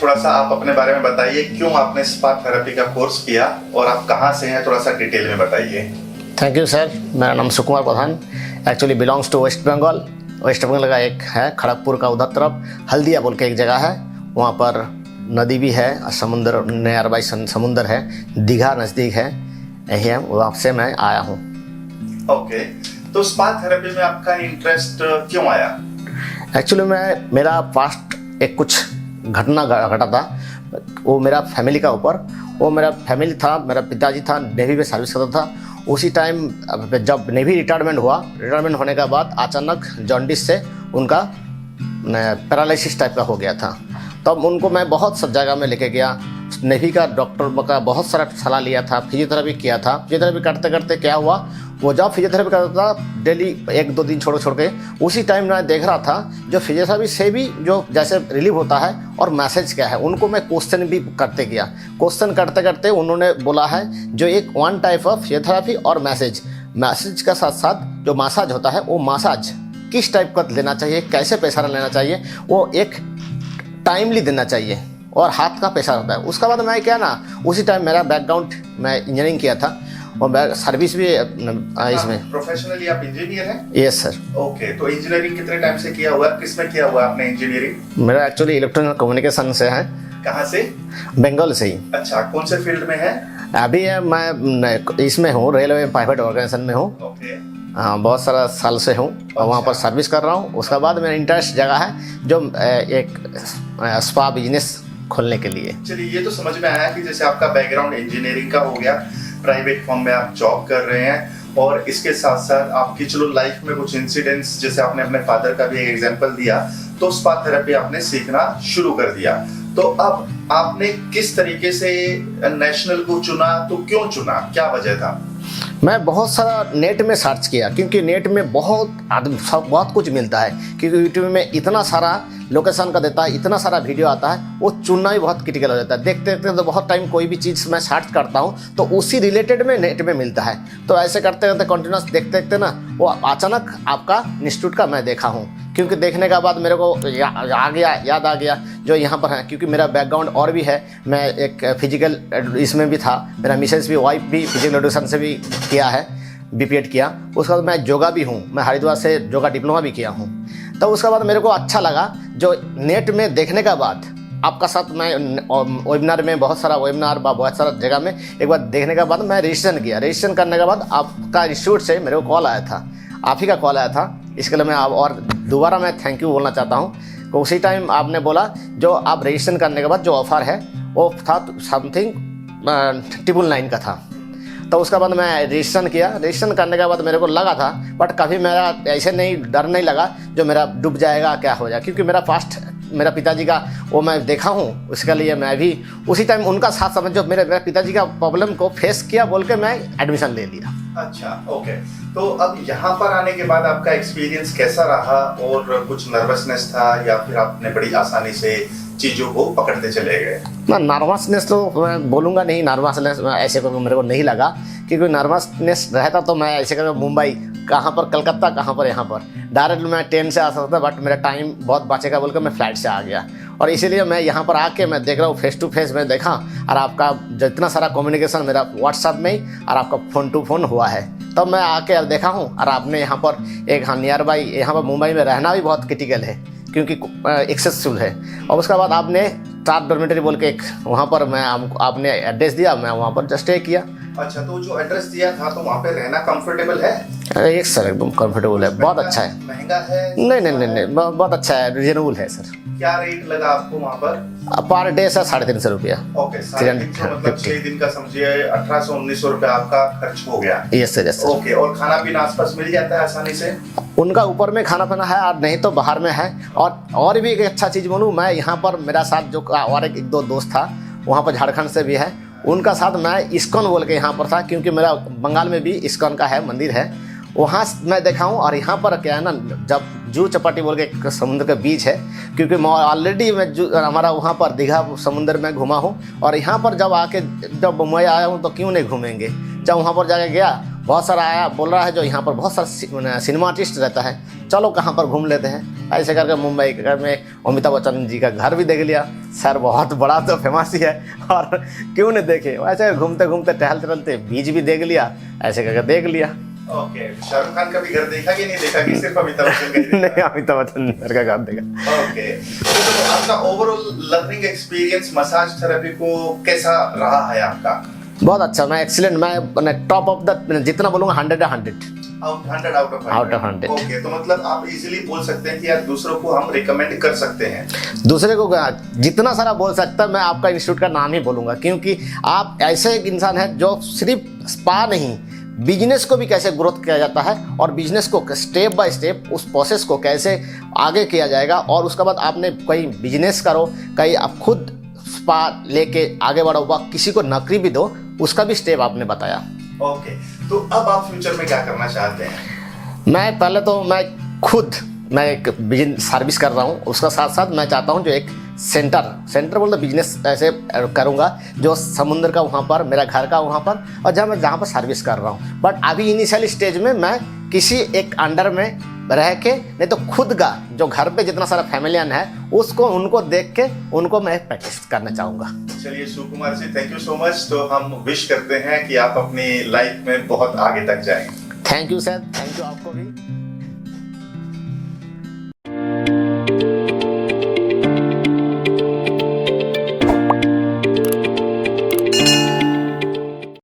थोड़ा सा आप अपने बारे में बताइए, क्यों आपने स्पा थेरेपी का कोर्स किया और आप कहाँ से हैं, थोड़ा सा डिटेल में बताइए। Thank you sir. मेरा नाम Sukumar Pradhan, actually belongs to West Bengal. West Bengal का एक है खड़गपुर का उधर तरफ हल्दिया बोल के एक जगह है, वहाँ पर नदी भी है और समुंदर नियर बाई समुंदर है, दीघा नज़दीक है, यही है, वहाँ से मैं आया हूँ। ओके, तो स्पा थेरेपी में आपका इंटरेस्ट क्यों आया? एक्चुअली मेरा पास्ट एक कुछ घटना घटा था, वो मेरा फैमिली का ऊपर, वो मेरा फैमिली था, मेरा पिताजी था, नेवी में सर्विस करता था। उसी टाइम जब नेवी रिटायरमेंट हुआ, रिटायरमेंट होने के बाद अचानक जॉन्डिस से उनका पैरालिसिस टाइप का हो गया था। तब उनको मैं बहुत सब जगह में लेके गया, नेवी का डॉक्टर का बहुत सारा सलाह लिया था, फिजियोथेरेपी किया था। फिजियोथेरेपी करते करते क्या हुआ, वो जब फिजियोथेरेपी करता था डेली 1-2 दिन छोड़ के, उसी टाइम मैं देख रहा था जो फिजियोथेरेपी से भी जो जैसे रिलीव होता है और मैसेज क्या है, उनको मैं क्वेश्चन भी करते गया। क्वेश्चन करते करते उन्होंने बोला है जो एक वन टाइप ऑफ फिजियोथेरेपी और मैसेज का साथ साथ जो मसाज होता है, वो मसाज किस टाइप का लेना चाहिए, कैसे प्रेशर लेना चाहिए, वो एक टाइमली देना चाहिए और हाथ का प्रेशर होता है। उसके बाद मैं क्या ना, उसी टाइम मेरा बैकग्राउंड, मैं इंजीनियरिंग किया था और सर्विस भी इसमें। प्रोफेशनली आप इंजीनियर हैं? Yes sir. ओके, तो इंजीनियरिंग कितने टाइम से किया हुआ है, किस में किया हुआ है आपने इंजीनियरिंग? मेरा एक्चुअली इलेक्ट्रॉनिक कम्युनिकेशन से है। कहाँ से? बंगाल से ही। अच्छा, कौन से फील्ड में है? अभी मैं इसमें हूँ, रेलवे प्राइवेट ऑर्गेनाइजेशन में हूँ। ओके, हाँ, बहुत सारा साल से हूँ और वहाँ पर सर्विस कर रहा हूँ। उसके बाद मेरा इंटरेस्ट जगह है जो एक स्पा बिजनेस खोलने के लिए। चलिए, ये तो समझ में आया कि जैसे आपका बैकग्राउंड इंजीनियरिंग का हो गया, प्राइवेट फर्म में आप जॉब कर रहे हैं और इसके साथ साथ आपकी चलो लाइफ में कुछ इंसिडेंट्स, जैसे आपने अपने फादर का भी एक एग्जांपल दिया, तो स्पा थेरेपी आपने सीखना शुरू कर दिया। तो अब आपने किस तरीके से नेशनल को चुना, तो क्यों चुना, क्या वजह था? मैं बहुत सारा नेट में सर्च किया, क्योंकि नेट में बहुत कुछ मिलता है, क्योंकि यूट्यूब में इतना सारा लोकेशन का देता है, इतना सारा वीडियो आता है, वो चुनना भी बहुत क्रिटिकल हो जाता है। देखते देखते तो बहुत टाइम कोई भी चीज़ मैं सर्च करता हूँ तो उसी रिलेटेड में नेट में मिलता है। तो ऐसे करते करते कंटिन्यूस देखते देखते ना, वो अचानक आपका इंस्टीट्यूट का मैं देखा हूँ, क्योंकि देखने के बाद मेरे को याद आ गया जो यहाँ पर है, क्योंकि मेरा बैकग्राउंड और भी है। मैं एक फिजिकल इसमें भी था, मेरा मिसेस भी, वाइफ भी फिजिकल एजुकेशन से भी किया है, बीपीएड किया। उसके बाद मैं योगा भी हूँ, मैं हरिद्वार से योगा डिप्लोमा भी किया हूँ। तो उसके बाद मेरे को अच्छा लगा, जो नेट में देखने के बाद आपका साथ मैं वेबिनार में, बहुत सारा वेबिनार बहुत सारा जगह में एक बार देखने के बाद मैं रजिस्ट्रेशन किया। रजिस्ट्रेशन करने के बाद आपका इंस्टीट्यूट से मेरे को कॉल आया था, आप ही का कॉल आया था। इसके लिए मैं और दोबारा मैं थैंक यू बोलना चाहता हूँ। तो उसी टाइम आपने बोला जो आप रजिस्ट्रेशन करने के बाद जो ऑफ़र है वो था समथिंग 999 का था। तो उसके बाद मैं रजिस्ट्रेशन किया। रजिस्ट्रेशन करने के बाद मेरे को लगा था, बट कभी मेरा ऐसे नहीं, डर नहीं लगा जो मेरा डूब जाएगा, क्या हो जाए, क्योंकि मेरा पिताजी का वो मैं देखा हूँ, उसके लिए मैं भी उसी टाइम उनका साथ समझो मेरे पिताजी का प्रॉब्लम को फेस किया बोल के मैं एडमिशन ले लिया। अच्छा, ओके। तो अब यहाँ पर आने के बाद आपका एक्सपीरियंस कैसा रहा, और कुछ नर्वसनेस था या फिर आपने बड़ी आसानी से चीज़ों को पकड़ते चले गए? ना, नर्वसनेस तो मैं बोलूँगा नहीं, नर्वसनेस ऐसे को मेरे को नहीं लगा, क्योंकि नर्वसनेस रहता तो मैं ऐसे करके मुंबई, कहाँ पर कलकत्ता, कहाँ पर यहाँ पर डायरेक्ट मैं ट्रेन से आ सकता था, बट मेरा टाइम बहुत बचेगा बोल कर मैं फ्लाइट से आ गया। और इसीलिए मैं यहाँ पर आके मैं देख रहा हूँ, फेस टू फेस मैं देखा, और आपका जितना सारा कम्युनिकेशन मेरा व्हाट्सएप में ही और आपका फ़ोन टू फ़ोन हुआ है, तब मैं आके अब देखा हूँ। और आपने यहाँ पर एक नियर बाई यहाँ पर मुंबई में रहना भी बहुत क्रिटिकल है, क्योंकि एक्सेसिबल है। और उसके बाद आपने 4 डॉर्मेटरी बोल के एक वहाँ पर आपने एड्रेस दिया, मैं वहाँ पर जस्ट स्टे किया। अच्छा, तो जो एड्रेस दिया था तो वहाँ पे रहना कंफर्टेबल है? एक सर एकदम कंफर्टेबल है, बहुत अच्छा है। महंगा है? नहीं, बहुत अच्छा है, रिजनेबल है सर। क्या रेट लगा आपको वहाँ पर? पर डे सर 350 रुपया। ओके, 350, मतलब 6 दिन का समझिए 1800-1900 रुपया आपका खर्च हो गया। Yes sir, yes sir. Okay, और खाना पीना आसपास मिल जाता है आसानी से? उनका ऊपर में खाना पीना है, और नहीं तो बाहर में है। और भी एक अच्छा चीज़ बोलूँ, मैं यहाँ पर मेरा साथ जो और एक दो दोस्त था वहाँ पर झारखंड से भी है, उनका साथ मैं इस्कॉन बोल के यहाँ पर था, क्योंकि मेरा बंगाल में भी इस्कॉन का है मंदिर है, वहाँ मैं देखा हूँ। और यहाँ पर क्या है ना, जब जूह चपाटी बोल के एक समुद्र का बीच है, क्योंकि मैं ऑलरेडी हमारा वहाँ पर दीघा समुद्र में घुमा हूँ, और यहाँ पर जब आके जब मुंबई आया हूँ तो क्यों नहीं घूमेंगे। जब वहाँ पर जाके गया, बहुत सारा आया बोल रहा है जो यहाँ पर बहुत सारा सिनेमा आर्टिस्ट रहता है, चलो कहाँ पर घूम लेते हैं। ऐसे करके मुंबई में अमिताभ बच्चन जी का घर भी देख लिया, सर बहुत बड़ा तो फेमस ही है, और क्यों नहीं देखे, ऐसे घूमते घूमते टहलते टहलते बीच भी देख लिया, ऐसे करके देख लिया। ओके, शाहरुख खान का भी घर देखा कि नहीं देखा, कि सिर्फ अमिताभ बच्चन का ही देखा? नहीं, अमिताभ बच्चन सर का घर देखा। ओके, तो आपका overall learning experience massage therapy को कैसा रहा है आपका? बहुत अच्छा, मैं एक्सीलेंट, मैं टॉप ऑफ द, जितना बोलूँगा 100 आउट ऑफ 100। ओके, तो मतलब आप इजीली बोल सकते हैं कि यार दूसरों को हम रिकमेंड कर सकते हैं। दूसरे को जितना सारा बोल सकता, मैं आपका इंस्टीट्यूट का नाम ही बोलूँगा, क्योंकि आप ऐसे एक इंसान है जो सिर्फ स्पा नहीं, बिजनेस को भी कैसे ग्रोथ किया जाता है, और बिजनेस को स्टेप बाय स्टेप उस प्रोसेस को कैसे आगे किया जाएगा, और उसके बाद आपने कहीं बिजनेस करो, कहीं आप खुद स्पा लेके आगे बढ़ो, व किसी को नौकरी भी दो, उसका भी स्टेप आपने बताया। ओके, तो अब आप फ्यूचर में क्या करना चाहते हैं? मैं पहले तो मैं एक बिजनेस सर्विस कर रहा हूँ, उसका साथ साथ मैं चाहता हूँ जो एक सेंटर बोलते बिजनेस ऐसे करूँगा, जो समुद्र का वहाँ पर, मेरा घर का वहाँ पर, और जहाँ पर सर्विस कर रहा हूँ। बट अभी इनिशियल स्टेज में मैं किसी एक अंडर में रह के, नहीं तो खुद का जो घर पे जितना सारा फैमिलियन है उसको, उनको देख के उनको मैं प्रैक्टिस करना चाहूँगा। चलिए सुकुमार जी, थैंक यू सो मच। तो हम विश करते हैं कि आप अपनी लाइफ में बहुत आगे तक जाएं। Thank you sir, thank you आपको भी।